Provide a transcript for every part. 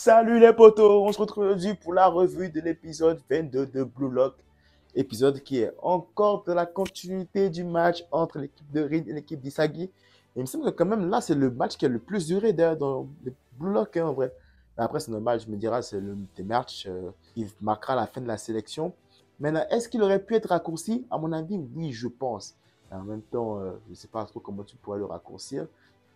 Salut les potos, on se retrouve aujourd'hui pour la revue de l'épisode 22 de Blue Lock. Épisode qui est encore de la continuité du match entre l'équipe de Reed et l'équipe d'Isagi. Et il me semble que quand même là, c'est le match qui a le plus duré d'ailleurs dans le Blue Lock en vrai. Mais après, c'est normal, je me dirais, c'est le match qui marquera la fin de la sélection. Maintenant, est-ce qu'il aurait pu être raccourci? À mon avis, oui, je pense. Mais en même temps, je ne sais pas trop comment tu pourrais le raccourcir.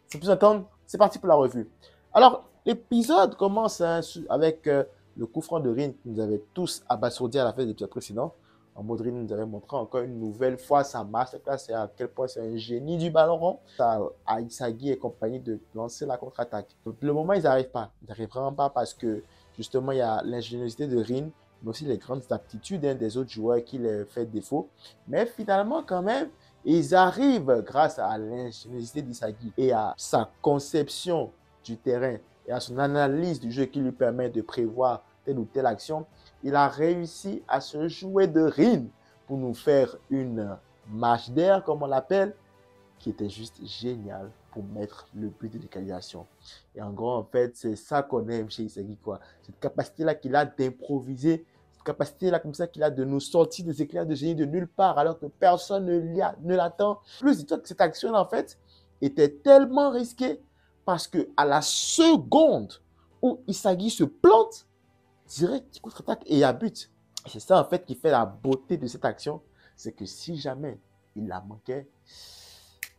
Sans plus attendre, c'est parti pour la revue. Alors, l'épisode commence avec le coup franc de Rin qui nous avait tous abasourdis à la fin de l'épisode précédent. En mode Rin nous avait montré encore une nouvelle fois sa masterclass et à quel point c'est un génie du ballon rond. Ça à Isagi et compagnie de lancer la contre-attaque. Donc, le moment, ils n'arrivent pas. Ils n'arrivent vraiment pas parce que justement, il y a l'ingéniosité de Rin, mais aussi les grandes aptitudes des autres joueurs qui les fait défaut. Mais finalement, quand même, ils arrivent grâce à l'ingéniosité d'Isagi et à sa conception du terrain et à son analyse du jeu qui lui permet de prévoir telle ou telle action. Il a réussi à se jouer de Rin pour nous faire une marche d'air, comme on l'appelle, qui était juste génial pour mettre le but de l'égalisation. Et en gros, en fait, c'est ça qu'on aime chez Isagi, quoi. Cette capacité-là qu'il a d'improviser, cette capacité-là comme ça qu'il a de nous sortir des éclairs de génie de nulle part alors que personne ne l'attend. Plus, dis-toi que cette action, en fait, était tellement risquée parce que à la seconde où Isagi se plante, direct, il contre-attaque et il y a but. Et c'est ça, en fait, qui fait la beauté de cette action. C'est que si jamais il la manquait,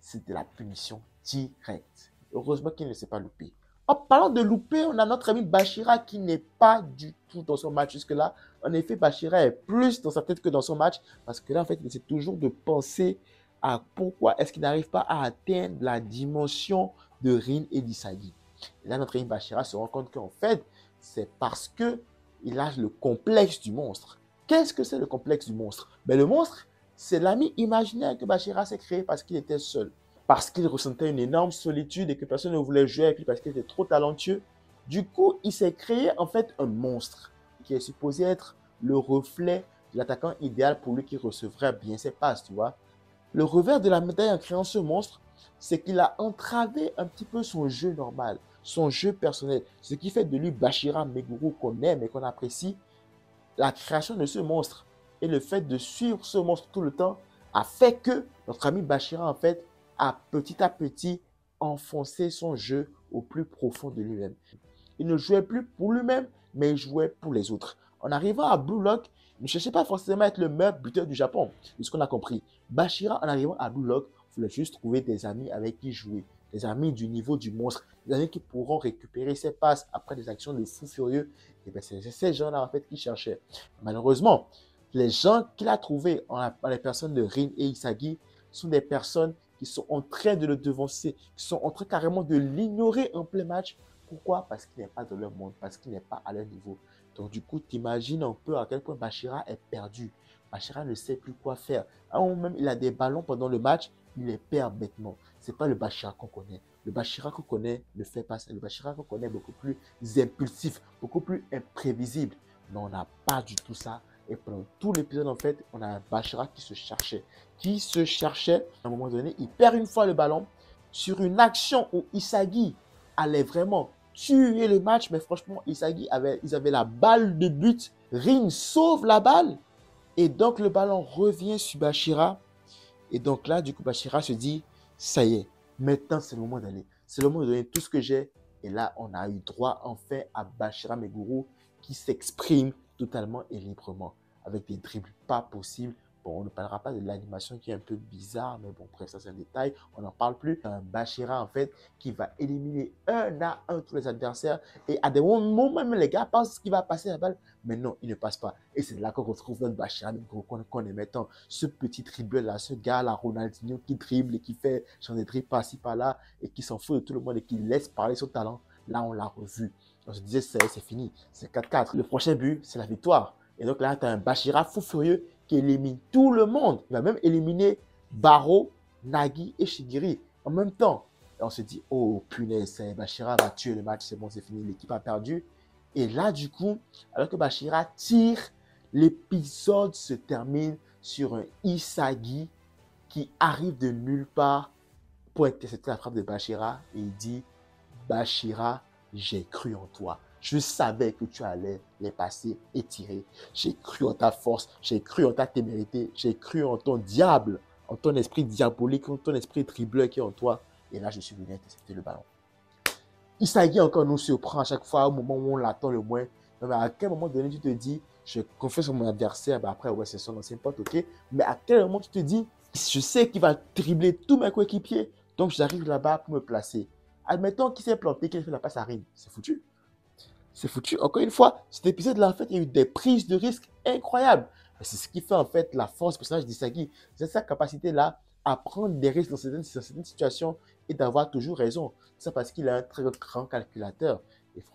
c'était la punition directe. Heureusement qu'il ne s'est pas loupé. En parlant de louper, on a notre ami Bachira qui n'est pas du tout dans son match jusque-là. En effet, Bachira est plus dans sa tête que dans son match parce que là, en fait, il essaie toujours de penser à pourquoi est-ce qu'il n'arrive pas à atteindre la dimension de Rin et d'Isagi. Et là, notre ami Bachira se rend compte qu'en fait, c'est parce qu'il a le complexe du monstre. Qu'est-ce que c'est le complexe du monstre? Ben, le monstre, c'est l'ami imaginaire que Bachira s'est créé parce qu'il était seul. Parce qu'il ressentait une énorme solitude et que personne ne voulait jouer avec lui parce qu'il était trop talentueux. Du coup, il s'est créé en fait un monstre qui est supposé être le reflet de l'attaquant idéal pour lui qui recevrait bien ses passes, tu vois. Le revers de la médaille en créant ce monstre, c'est qu'il a entravé un petit peu son jeu normal, son jeu personnel. Ce qui fait de lui Bachira Meguru qu'on aime et qu'on apprécie. La création de ce monstre et le fait de suivre ce monstre tout le temps a fait que notre ami Bachira, en fait, a petit à petit enfoncé son jeu au plus profond de lui-même. Il ne jouait plus pour lui-même, mais il jouait pour les autres. En arrivant à Blue Lock, il ne cherchait pas forcément à être le meilleur buteur du Japon, c'est ce qu'on a compris. Bachira, en arrivant à Blue Lock, voulait juste trouver des amis avec qui jouer, des amis du niveau du monstre, des amis qui pourront récupérer ses passes après des actions de fou furieux. Et bien, c'est ces gens-là, en fait, qu'il cherchait. Malheureusement, les gens qu'il a trouvés, les personnes de Rin et Isagi, sont des personnes qui sont en train de le devancer, qui sont en train carrément de l'ignorer en plein match. Pourquoi? Parce qu'il n'est pas dans leur monde, parce qu'il n'est pas à leur niveau. Donc du coup, t'imagines un peu à quel point Bachira est perdu. Bachira ne sait plus quoi faire. À un moment même, il a des ballons pendant le match, il les perd bêtement. Ce n'est pas le Bachira qu'on connaît. Le Bachira qu'on connaît ne fait pas ça. Le Bachira qu'on connaît est beaucoup plus impulsif, beaucoup plus imprévisible. Mais on n'a pas du tout ça. Et pendant tout l'épisode, en fait, on a un Bachira qui se cherchait. À un moment donné, il perd une fois le ballon sur une action où Isagi allait vraiment tuer le match, mais franchement, ils avaient la balle de but. Rin sauve la balle et donc le ballon revient sur Bachira. Et donc là, du coup, Bachira se dit, ça y est, maintenant c'est le moment d'aller. C'est le moment de donner tout ce que j'ai. Et là, on a eu droit enfin à Bachira Meguru qui s'exprime totalement et librement avec des dribbles pas possibles. Bon, on ne parlera pas de l'animation qui est un peu bizarre, mais bon, bref, ça c'est un détail, on n'en parle plus. Un Bachira, en fait, qui va éliminer un à un tous les adversaires. Et à des moments, même les gars pensent qu'il va passer la balle, mais non, il ne passe pas. Et c'est là qu'on retrouve notre Bachira qu'on aimait tant. Ce petit dribble-là, ce gars-là, Ronaldinho, qui dribble et qui fait genre des dribbles par-ci, par-là, et qui s'en fout de tout le monde et qui laisse parler son talent. Là, on l'a revu. On se disait, c'est fini, c'est 4-4. Le prochain but, c'est la victoire. Et donc là, tu as un Bachira fou furieux qui élimine tout le monde. Il va même éliminer Baro, Nagi et Shigiri en même temps. Et on se dit, oh punaise, Bachira va tuer le match, c'est bon, c'est fini, l'équipe a perdu. Et là, du coup, alors que Bachira tire, l'épisode se termine sur un Isagi qui arrive de nulle part pour intercepter la frappe de Bachira et il dit, Bachira, j'ai cru en toi. Je savais que tu allais les passer et tirer. J'ai cru en ta force, j'ai cru en ta témérité, j'ai cru en ton diable, en ton esprit diabolique, en ton esprit dribbleur qui est en toi. Et là, je suis venu intercepter le ballon. Issaïe encore nous surprend à chaque fois au moment où on l'attend le moins. Mais à quel moment donné tu te dis, je confie sur mon adversaire, ben après, ouais, c'est son ancien pote, ok. Mais à quel moment tu te dis, je sais qu'il va dribbler tous mes coéquipiers, donc j'arrive là-bas pour me placer. Admettons qu'il s'est planté, qu'il fait la passe à Rime. C'est foutu. C'est foutu. Encore une fois, cet épisode-là, en fait, il y a eu des prises de risques incroyables. C'est ce qui fait, en fait, la force du personnage d'Isagi. C'est sa capacité-là à prendre des risques dans certaines situations et d'avoir toujours raison. C'est parce qu'il a un très grand calculateur.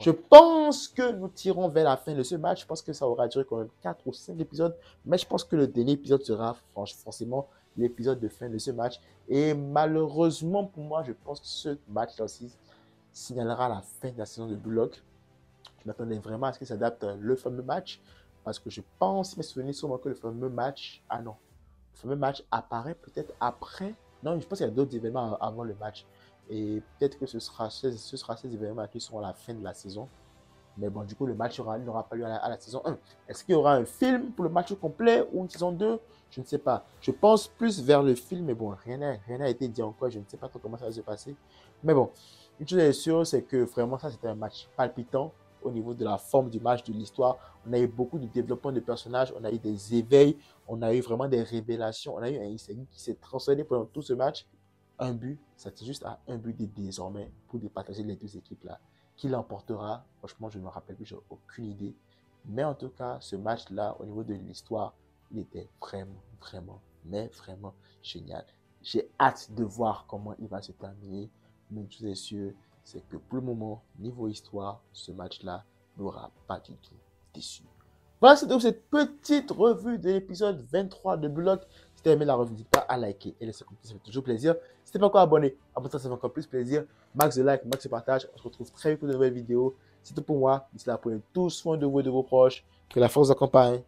Je pense que nous tirons vers la fin de ce match. Je pense que ça aura duré quand même 4 ou 5 épisodes. Mais je pense que le dernier épisode sera forcément l'épisode de fin de ce match. Et malheureusement pour moi, je pense que ce match-là aussi signalera la fin de la saison de Blue Lock. Je m'attendais vraiment à ce que ça adapte le fameux match. Parce que je pense, mes souvenirs sûrement que le fameux match. Ah non. Le fameux match apparaît peut-être après. Non, je pense qu'il y a d'autres événements avant le match. Et peut-être que ce sera ces événements qui seront à la fin de la saison. Mais bon, du coup, le match n'aura pas lieu à la saison 1. Est-ce qu'il y aura un film pour le match complet ou une saison 2? Je ne sais pas. Je pense plus vers le film, mais bon, rien n'a été dit encore. Je ne sais pas trop comment ça va se passer. Mais bon, une chose est sûre, c'est que vraiment, ça, c'était un match palpitant au niveau de la forme du match, de l'histoire. On a eu beaucoup de développement de personnages, on a eu des éveils, on a eu vraiment des révélations. On a eu un Isagi qui s'est transcendé pendant tout ce match. Un but, ça tient juste à un but désormais pour départager les deux équipes-là. Qui l'emportera? Franchement, je ne me rappelle plus, j'ai aucune idée. Mais en tout cas, ce match-là, au niveau de l'histoire, il était vraiment génial. J'ai hâte de voir comment il va se terminer. Mais je suis sûr, c'est que pour le moment, niveau histoire, ce match-là n'aura pas du tout déçu. Voilà, c'est donc cette petite revue de l'épisode 23 de Block. Si tu as aimé la revue, n'hésite pas à liker et laisser un commentaire, ça fait toujours plaisir. Si tu n'es pas encore abonné, abonne-toi, ça fait encore plus plaisir. Max de like, max de partage. On se retrouve très vite pour de nouvelles vidéos. C'est tout pour moi. D'ici là, prenez tous soin de vous et de vos proches. Que la force vous accompagne.